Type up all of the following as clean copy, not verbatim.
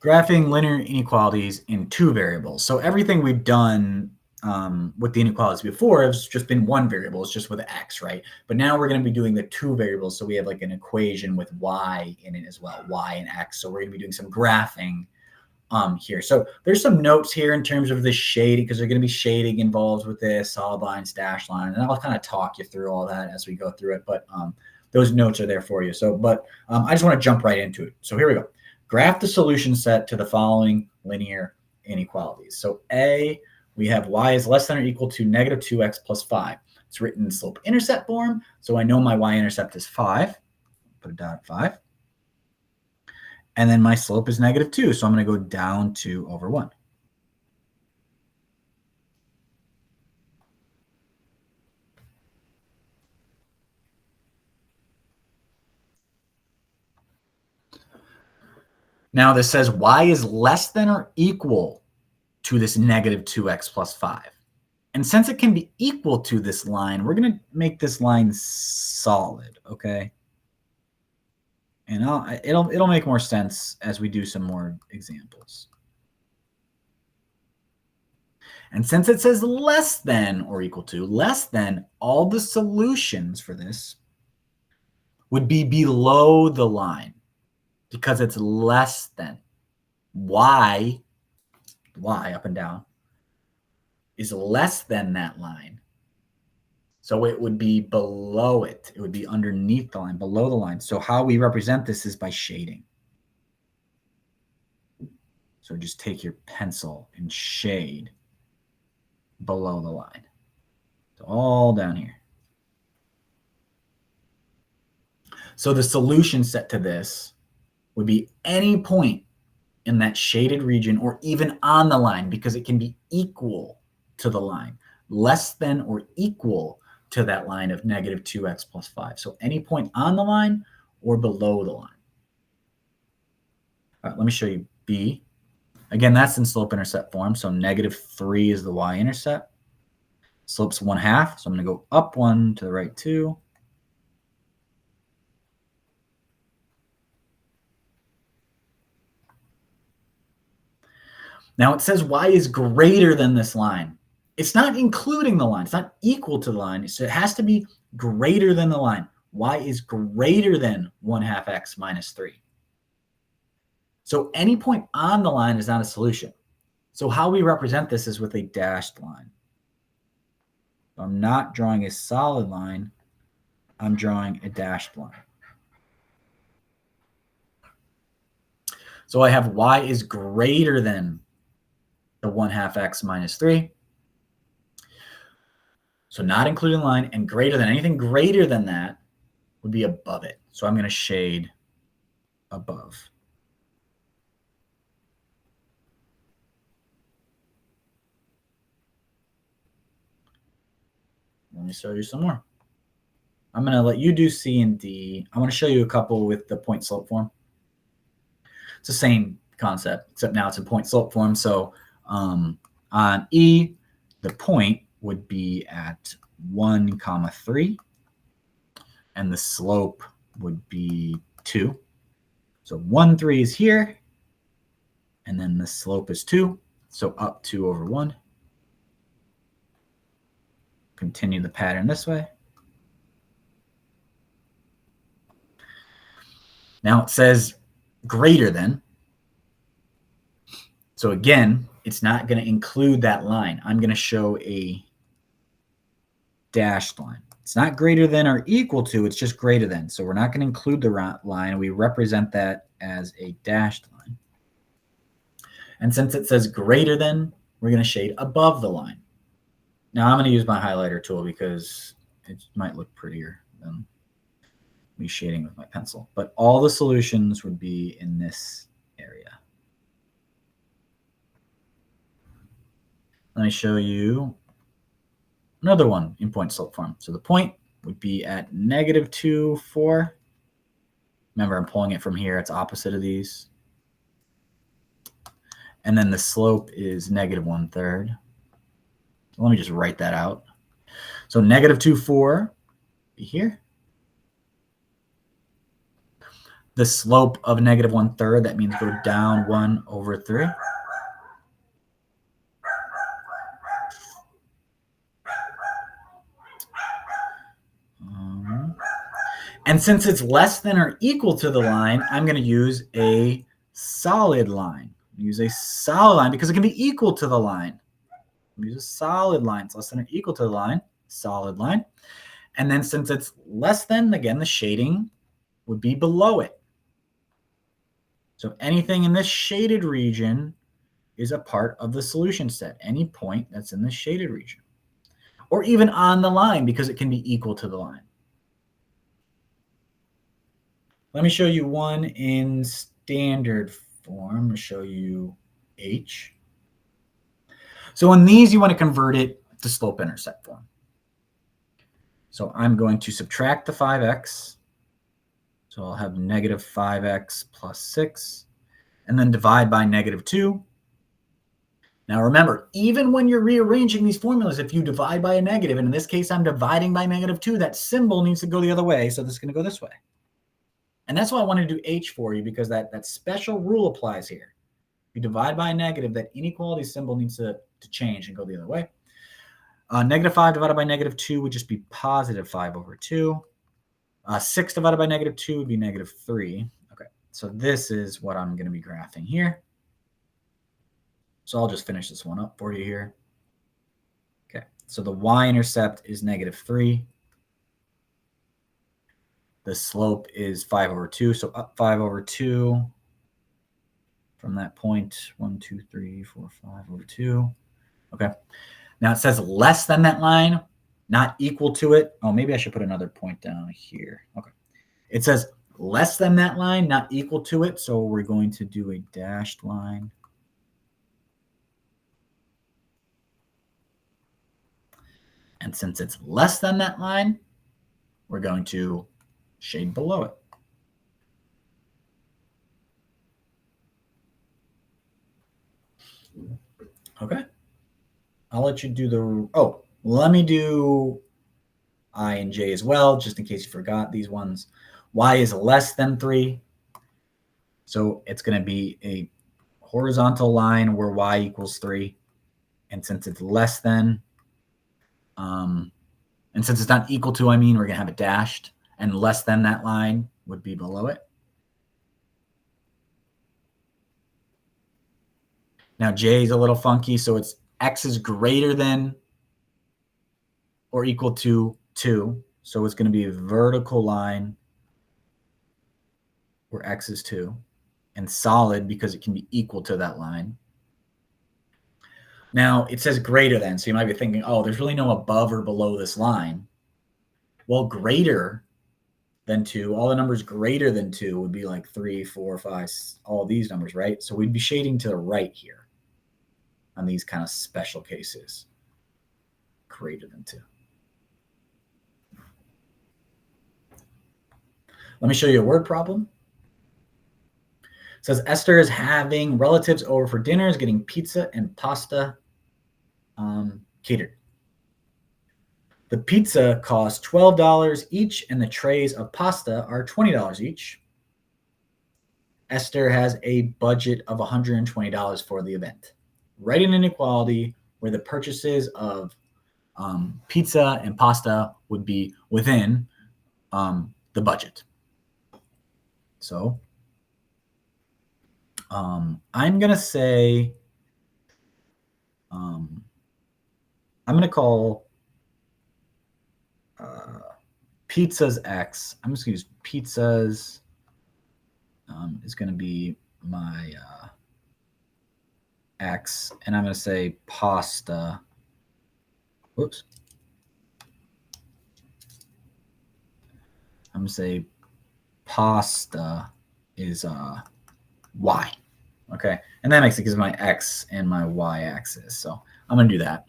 graphing linear inequalities in two variables. So everything we've done with the inequalities before has just been one variable. It's just with x, right? But now we're going to be doing the two variables. So we have like an equation with y in it as well, y and x. So we're going to be doing some graphing here. So there's some notes here in terms of the shading, because there's going to be shading involved with this, solid lines, dashed line, and I'll kind of talk you through all that as we go through it. But those notes are there for you. So, but I just want to jump right into it. So here we go. Graph the solution set to the following linear inequalities. So A, we have y is less than or equal to negative 2x plus 5. It's written in slope-intercept form, so I know my y-intercept is 5. Put it down at 5. And then my slope is negative 2, so I'm going to go down 2 over 1. Now this says y is less than or equal to this negative 2x plus 5. And since it can be equal to this line, we're going to make this line solid, okay? And it'll make more sense as we do some more examples. And since it says less than or equal to, less than, all the solutions for this would be below the line because it's less than. Y up and down, is less than that line. So it would be below it. It would be underneath the line, below the line. So how we represent this is by shading. So just take your pencil and shade below the line. So all down here. So the solution set to this would be any point in that shaded region or even on the line, because it can be equal to the line, less than or equal to that line of negative 2x plus 5. So any point on the line or below the line. All right, let me show you B. Again, that's in slope-intercept form. So negative 3 is the y-intercept. Slope's 1/2. So I'm going to go up 1 to the right 2. Now it says y is greater than this line. It's not including the line. It's not equal to the line. So it has to be greater than the line. Y is greater than 1/2 x minus 3. So any point on the line is not a solution. So how we represent this is with a dashed line. I'm not drawing a solid line. I'm drawing a dashed line. So I have y is greater than the 1/2 x minus 3. So not including the line, and greater than, anything greater than that would be above it. So I'm going to shade above. Let me show you some more. I'm going to let you do C and D. I want to show you a couple with the point slope form. It's the same concept, except now it's in point slope form. So on E, the point would be at 1, 3, and the slope would be 2. So 1, 3 is here, and then the slope is 2, so up 2 over 1. Continue the pattern this way. Now it says greater than. So again, it's not going to include that line. I'm going to show a dashed line. It's not greater than or equal to, it's just greater than. So we're not going to include the line. We represent that as a dashed line. And since it says greater than, we're going to shade above the line. Now I'm going to use my highlighter tool because it might look prettier than me shading with my pencil. But all the solutions would be in this area. Let me show you another one in point slope form. So the point would be at negative 2, 4. Remember, I'm pulling it from here. It's opposite of these. And then the slope is negative 1/3. So let me just write that out. So negative 2, 4 be here. the slope of negative 1/3, that means go down 1/3. And since it's less than or equal to the line, I'm going to use a solid line. Use a solid line because it can be equal to the line. Use a solid line. It's less than or equal to the line. Solid line. And then since it's less than, again, the shading would be below it. So anything in this shaded region is a part of the solution set. Any point that's in the shaded region. Or even on the line because it can be equal to the line. Let me show you one in standard form. I'm going to show you H. So in these, you want to convert it to slope-intercept form. So I'm going to subtract the 5x. So I'll have negative 5x plus 6. And then divide by negative 2. Now remember, even when you're rearranging these formulas, if you divide by a negative, and in this case I'm dividing by negative 2, that symbol needs to go the other way. So this is going to go this way. And that's why I wanted to do H for you, because that special rule applies here. If you divide by a negative, that inequality symbol needs to change and go the other way. Negative 5 divided by negative 2 would just be positive 5/2. 6 divided by negative 2 would be negative 3. Okay, so this is what I'm going to be graphing here. So I'll just finish this one up for you here. Okay, so the y-intercept is negative 3. The slope is 5/2, so up 5/2 from that point. 1, 2, 3, 4, 5/2. Okay. Now it says less than that line, not equal to it. Oh, maybe I should put another point down here. Okay. It says less than that line, not equal to it. So we're going to do a dashed line. And since it's less than that line, we're going to shade below it. Okay. I'll let you do the, oh, let me do I and J as well, just in case you forgot these ones. Y is less than 3. So it's going to be a horizontal line where Y equals 3. And since it's less than, and since it's not equal to, we're going to have it dashed. And less than that line would be below it. Now J is a little funky, so it's X is greater than or equal to 2. So it's going to be a vertical line where X is 2. And solid because it can be equal to that line. Now it says greater than, so you might be thinking, oh, there's really no above or below this line. Well, greater than 2, all the numbers greater than 2 would be like 3, 4, 5, all these numbers, right? So we'd be shading to the right here on these kind of special cases. Greater than 2. Let me show you a word problem. It says Esther is having relatives over for dinner, is getting pizza and pasta catered. The pizza costs $12 each, and the trays of pasta are $20 each. Esther has a budget of $120 for the event. Write an inequality where the purchases of pizza and pasta would be within the budget. So I'm going to say, I'm going to call pizzas X. I'm just going to use pizzas is going to be my X. And I'm going to say pasta. Whoops. I'm going to say pasta is Y. Okay. And that makes it because my X and my Y axis. So I'm going to do that.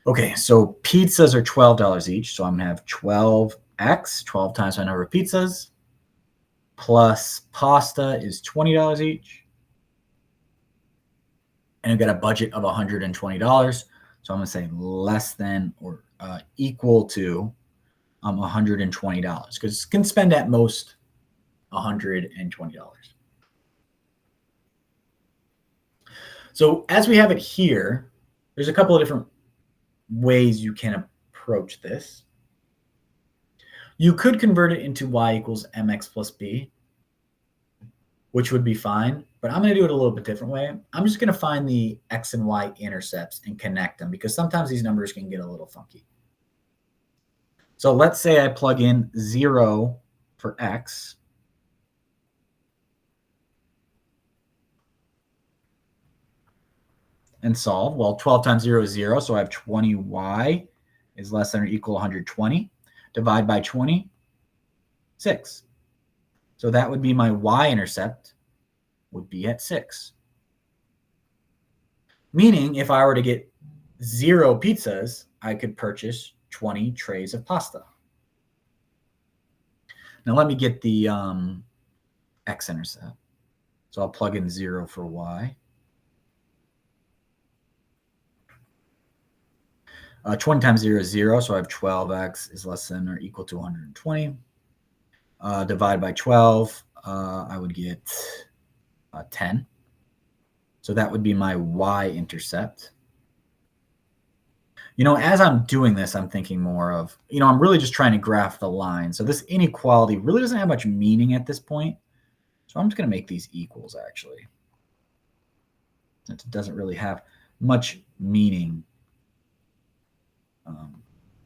Okay. So pizzas are $12 each. So I'm going to have 12X, 12 times my number of pizzas, plus pasta is $20 each. And I've got a budget of $120. So I'm going to say less than or equal to $120 because you can spend at most $120. So as we have it here, there's a couple of different ways you can approach this. You could convert it into y equals mx plus b, which would be fine, but I'm going to do it a little bit different way. I'm just going to find the x and y intercepts and connect them, because sometimes these numbers can get a little funky. So let's say I plug in 0 for x. And solve. Well, 12 times 0 is 0, so I have 20y is less than or equal to 120. Divide by 20, 6. So that would be my y-intercept would be at 6. Meaning, if I were to get 0 pizzas, I could purchase 20 trays of pasta. Now let me get the x-intercept. So I'll plug in 0 for y. 20 times 0 is 0, so I have 12x is less than or equal to 120. Divide by 12, I would get 10. So that would be my y-intercept. You know, as I'm doing this, I'm thinking more of, I'm really just trying to graph the line. So this inequality really doesn't have much meaning at this point. So I'm just going to make these equals, actually. Since it doesn't really have much meaning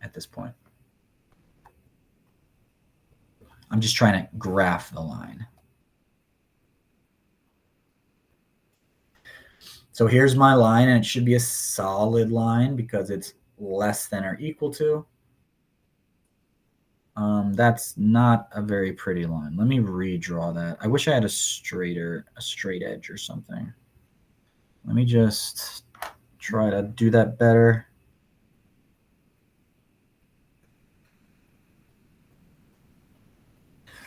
at this point. I'm just trying to graph the line. So here's my line, and it should be a solid line because it's less than or equal to. That's not a very pretty line. Let me redraw that. I wish I had a straight edge or something. Let me just try to do that better.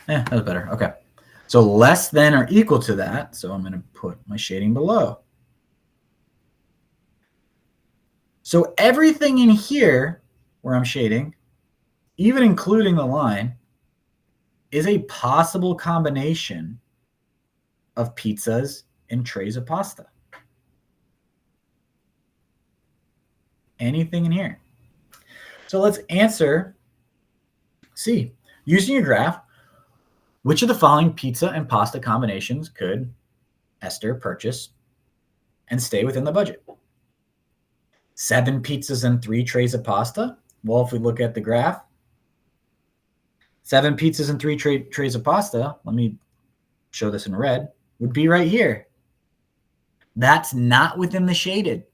That was better. Okay. So less than or equal to that. So I'm going to put my shading below. So everything in here where I'm shading, even including the line, is a possible combination of pizzas and trays of pasta. Anything in here. So let's answer C. Using your graph, which of the following pizza and pasta combinations could Esther purchase and stay within the budget? 7 pizzas and 3 trays of pasta. Well, if we look at the graph, 7 pizzas and 3 trays of pasta, let me show this in red, would be right here. That's not within the shaded.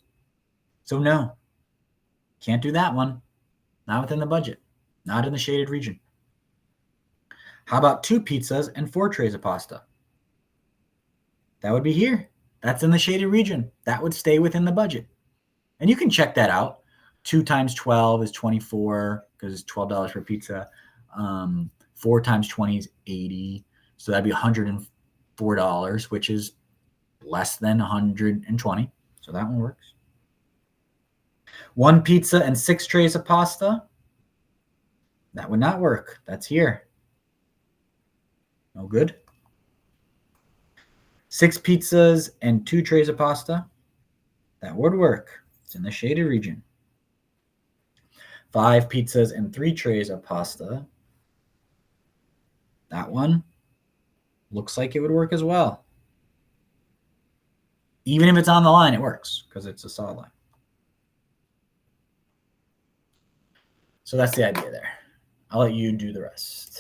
So no, can't do that one. Not within the budget, not in the shaded region. How about 2 pizzas and 4 trays of pasta? That would be here. That's in the shaded region. That would stay within the budget. And you can check that out. 2 times 12 is 24 because it's $12 per pizza. 4 times 20 is 80. So that'd be $104, which is less than 120. So that one works. 1 pizza and 6 trays of pasta. That would not work. That's here. No good. 6 pizzas and 2 trays of pasta. That would work. It's in the shaded region. 5 pizzas and 3 trays of pasta. That one looks like it would work as well. Even if it's on the line, it works because it's a solid line. So that's the idea there. I'll let you do the rest.